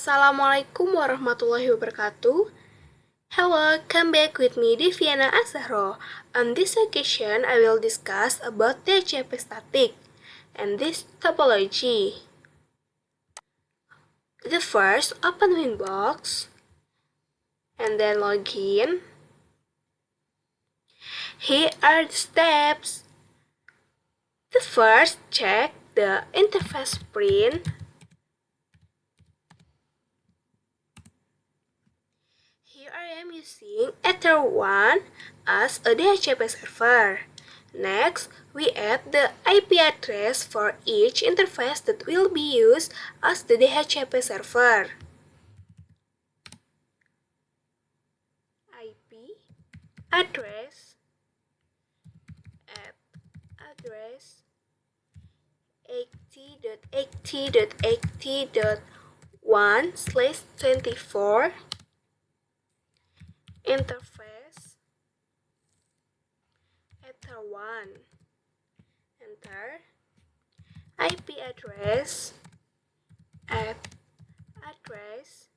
Assalamualaikum warahmatullahi wabarakatuh. Hello, come back with me, Deviana Azzahroh. On this occasion, I will discuss about DHCP-Static and this topology. The first, open Winbox and then login. Here are the steps. The first, check the interface print. Here I am using Ether1 as a DHCP server. Next, we add the IP address for each interface that will be used as the DHCP server. IP address address 80.80.80.1/24 interface Ether1. Enter. IP address address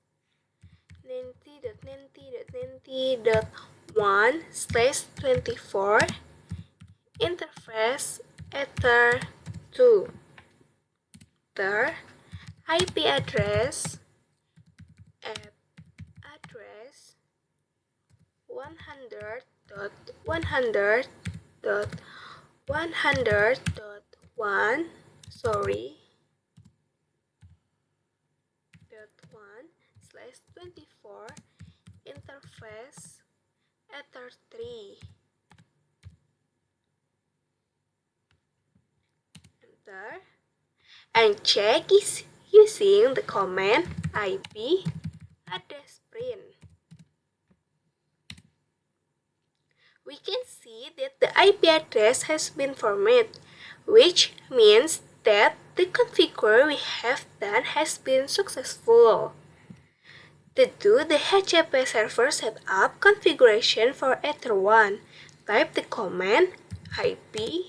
90.90.90.1/24 interface Ether2. Enter. IP address address 100.100.100.1 .1/24 interface Ether3. Enter and check is using the command IP address print. We can see that the IP address has been formatted, which means that the configure we have done has been successful. To do the DHCP server setup configuration for Ether1, type the command IP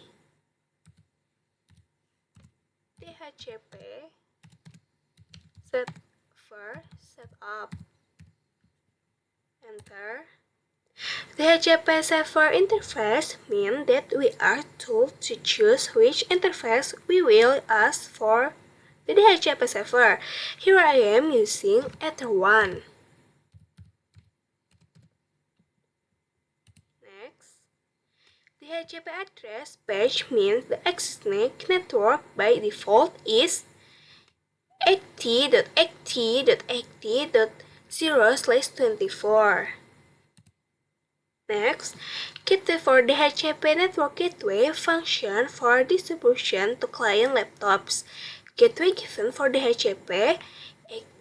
DHCP server setup. Enter. The DHCP server interface means that we are told to choose which interface we will ask for the DHCP server. Here I am using Ether1. Next, the DHCP address page means the existing network by default is 80.80.80.0/24. Next, gateway for the DHCP network gateway function for distribution to client laptops. Gateway given for the DHCP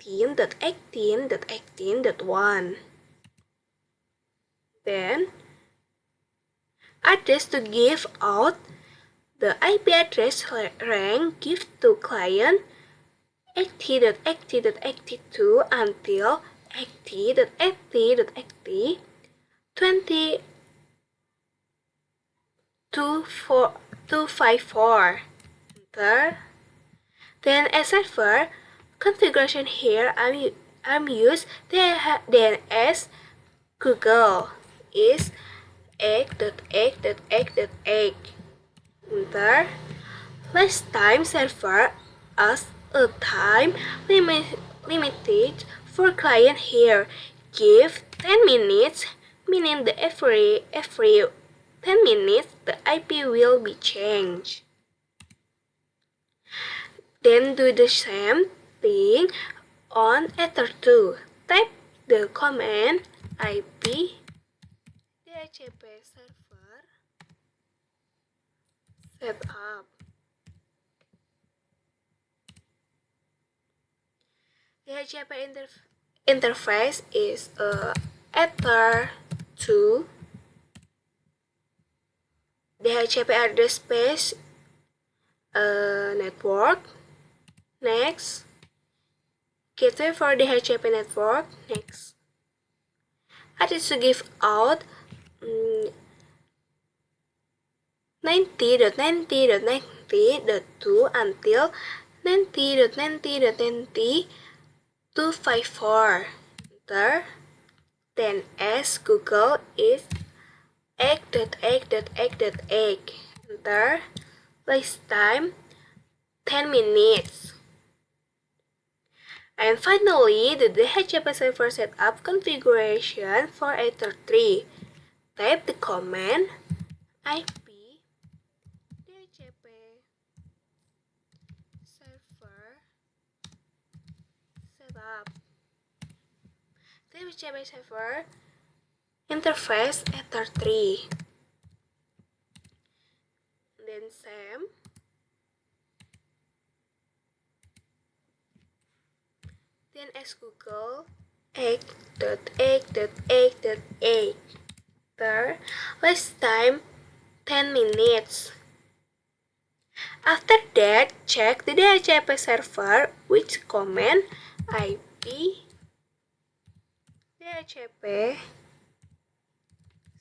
18.18.18.1. Then, address to give out the IP address rank give to client 80.80.82 until 80.80.20.254. Enter. Then as server configuration here, I'm use DNS Google is 8.8.8.8. Enter. Last time server as a time limited for client here. Give 10 minutes, meaning that every 10 minutes the IP will be changed. Then do the same thing on Ether2. Type the command IP DHCP server setup. The DHCP interface is Ether2. The DHCP address space network. Next, gateway for the DHCP network. Next, address to give out 90.90.90.2 until 90.90.90 254. Enter. Then as Google is egg.egg.egg.egg. Enter. Place time 10 minutes. And finally, the DHCP server setup configuration for Ether 3. Type the command IP DHCP server setup. DHCP server interface Ether 3. Then same. Then as Google egg.egg.egg.egg. Last time 10 minutes. After that, check the DHCP server with command IP DHCP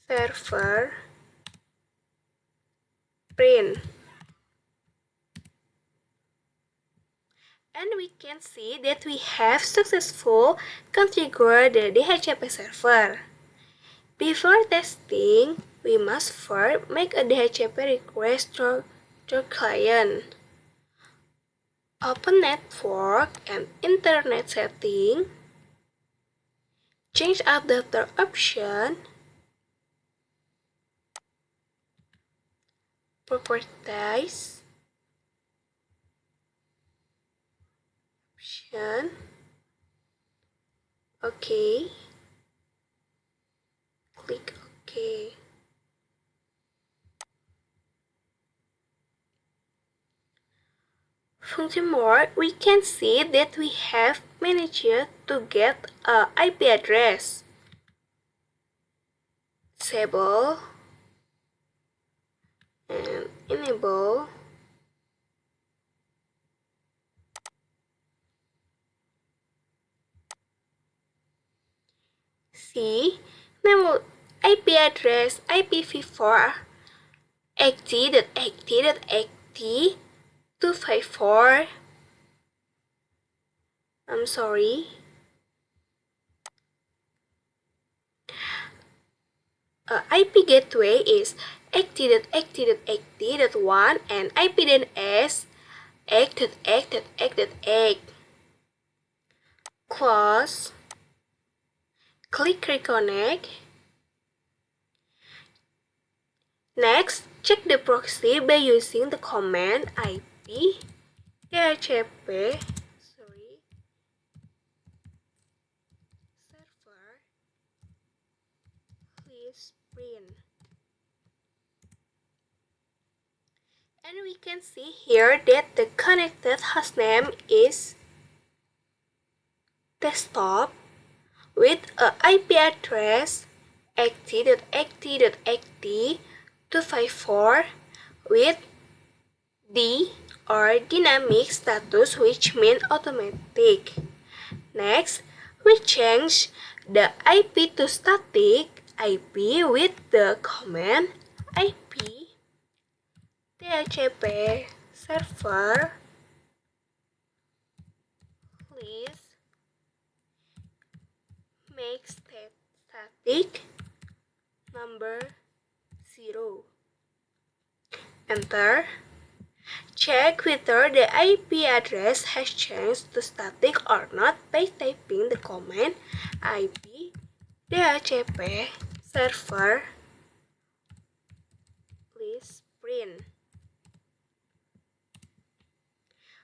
server print. And we can see that we have successfully configured the DHCP server. Before testing, we must first make a DHCP request to client. Open network and internet setting. Change adapter option. Properties. Option. Okay. Click OK. Furthermore, we can see that we have managed to get an IP address. Disable and enable. See, now IP address IPv4 80.80.80.254. I'm sorry. IP gateway is 80.80.80.1 and IP-DNS 8.8.8.8. Close. Click reconnect. Next, check the proxy by using the command IP DHCP server please print. And we can see here that the connected hostname is desktop with a IP address 80.80.80.254 with D or dynamic status, which means automatic. Next, we change the IP to static IP with the command IP DHCP server please make static number 0. Enter. Check whether the IP address has changed to static or not by typing the command IP DHCP server please print.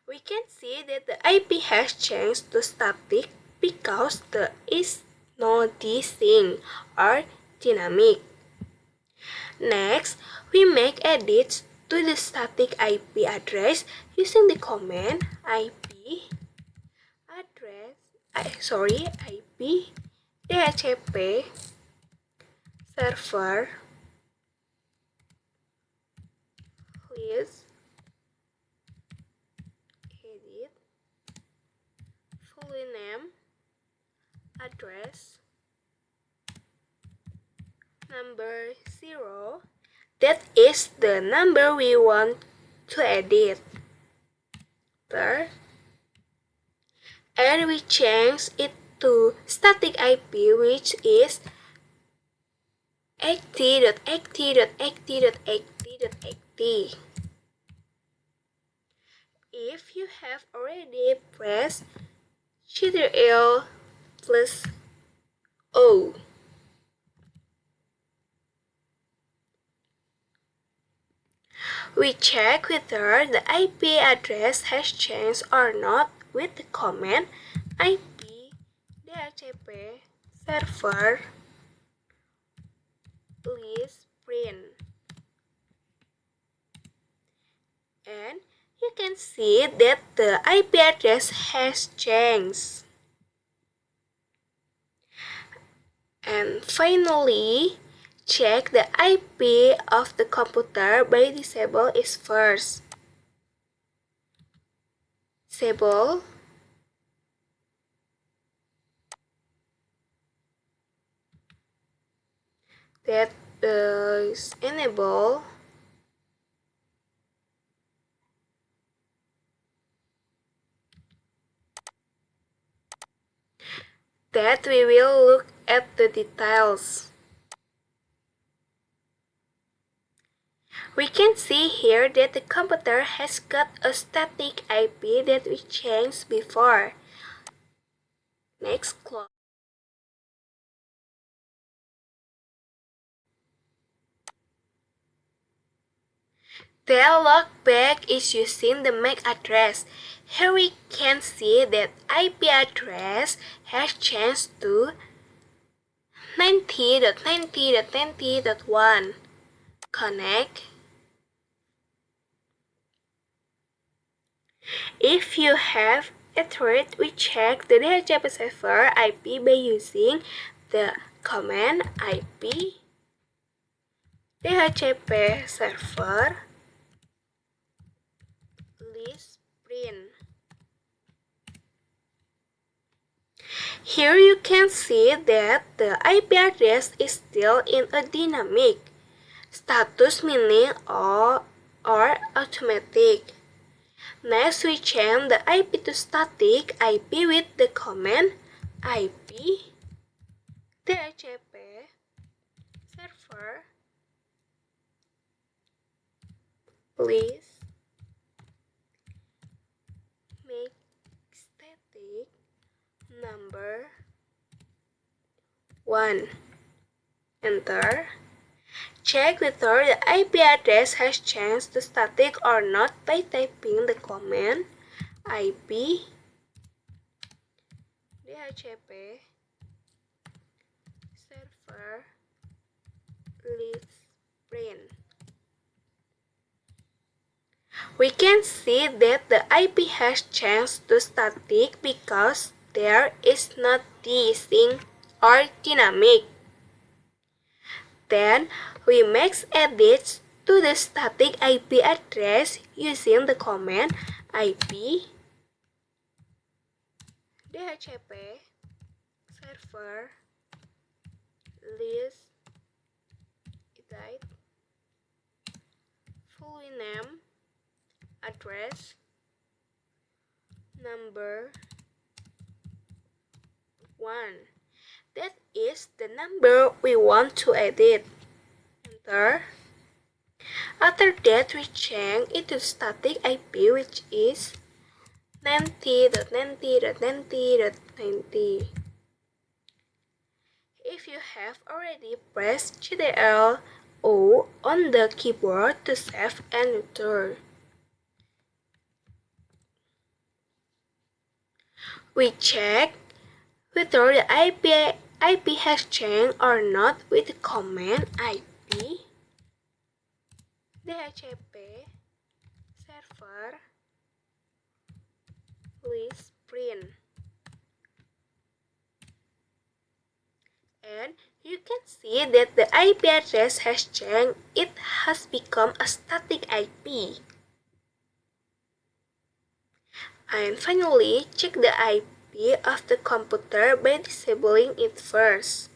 We can see that the IP has changed to static because there is no desync or dynamic. Next, we make edits to the static IP address using the command IP DHCP server please edit full name address number 0. That is the number we want to edit. and we change it to static IP, which is 80.80.80.80.80. If you have already pressed Ctrl plus O, we check whether the IP address has changed or not with the command IP DHCP server list print, and you can see that the IP address has changed. And finally, check the IP of the computer by disable is first. Disable, that is enable, that we will look at the details. We can see here that the computer has got a static IP that we changed before. Next, close. The lockback is using the MAC address. Here we can see that IP address has changed to 90.90.90.1. Connect. If you have a thread, we check the DHCP server IP by using the command IP DHCP server list print. Here you can see that the IP address is still in a dynamic status, meaning or automatic. Next, we change the IP to static IP with the command IP DHCP server list make static number 1. Enter. Check whether the IP address has changed to static or not by typing the command IP DHCP server list print. We can see that the IP has changed to static because there is not desync or dynamic. Then we make edits to the static IP address using the command IP DHCP server list full name address number 1. That is the number we want to edit. Enter. After that, we change it to static IP, which is 90.90.90.90. If you have already pressed Ctrl O on the keyboard to save and return. We check whether the IP has changed or not with the command IP DHCP server list print. And you can see that the IP address has changed. It has become a static IP. And finally, check the IP of the computer by disabling it first.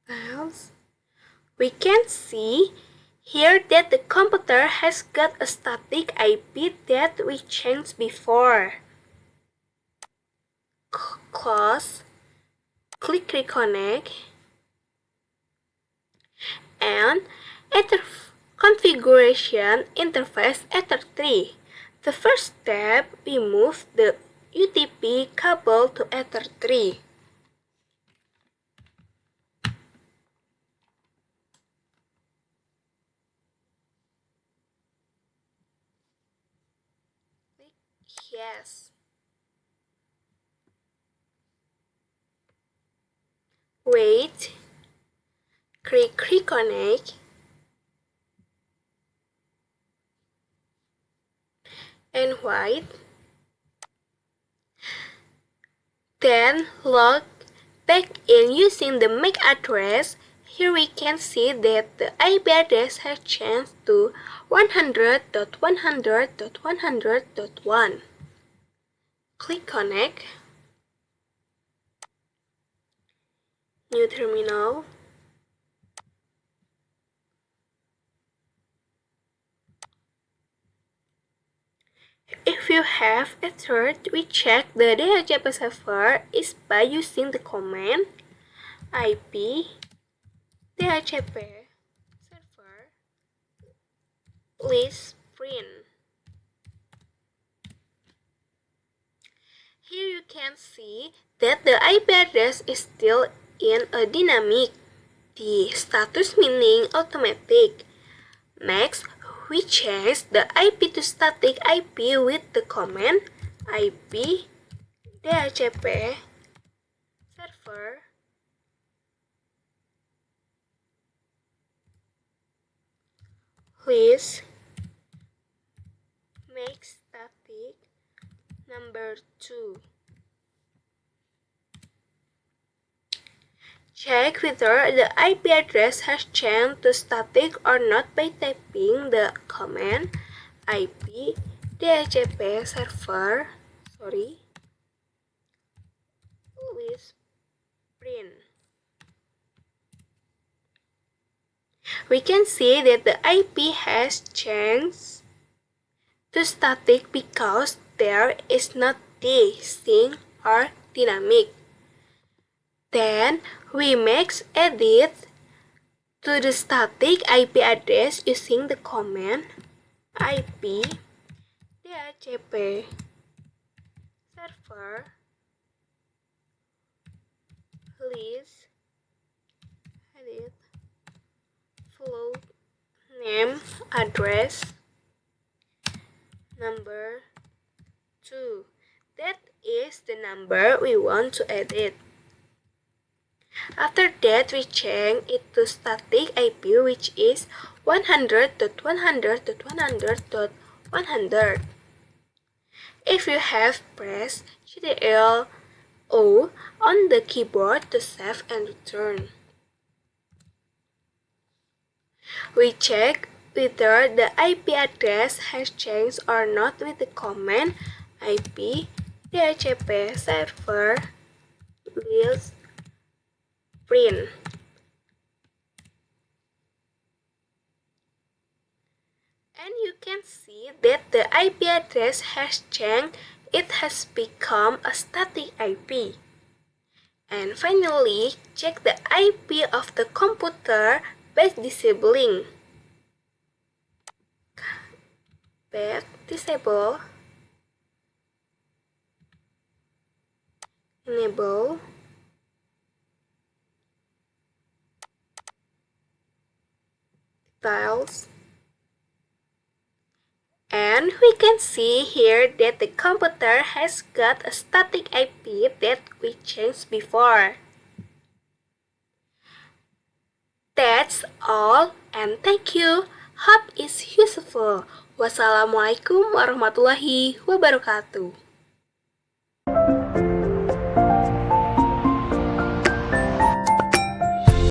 files. We can see here that the computer has got a static IP that we changed before. Close, click reconnect, and configuration interface Ether 3. The first step, we move the UTP cable to Ether 3. Click yes. Wait. Click reconnect. And wait. Then log back in using the MAC address. Here we can see that the IP address has changed to 100.100.100.1. Click connect. New terminal. If you have a third, we check the DHCP server is by using the command IP DHCP server list print. Here you can see that the IP address is still in a dynamic, the status meaning automatic. Next, we change the IP to static IP with the command IP DHCP server list make static number 2. Check whether the IP address has changed to static or not by typing the command IP DHCP server list print. We can see that the IP has changed to static because there is not D, sync, or dynamic. Then we make edit to the static IP address using the command IP DHCP server list edit float name address number 2. That is the number we want to edit. After that, we change it to static IP, which is 100.100.100.100. If you have pressed Ctrl O on the keyboard to save and return. We check whether the IP address has changed or not with the command IP DHCP server list print. And you can see that the IP address has changed. It has become a static IP. And finally, check the IP of the computer by disabling. Back, disable, enable, details. And we can see here that the computer has got a static IP that we changed before. That's all, and thank you. Hope it's useful. Wassalamualaikum warahmatullahi wabarakatuh.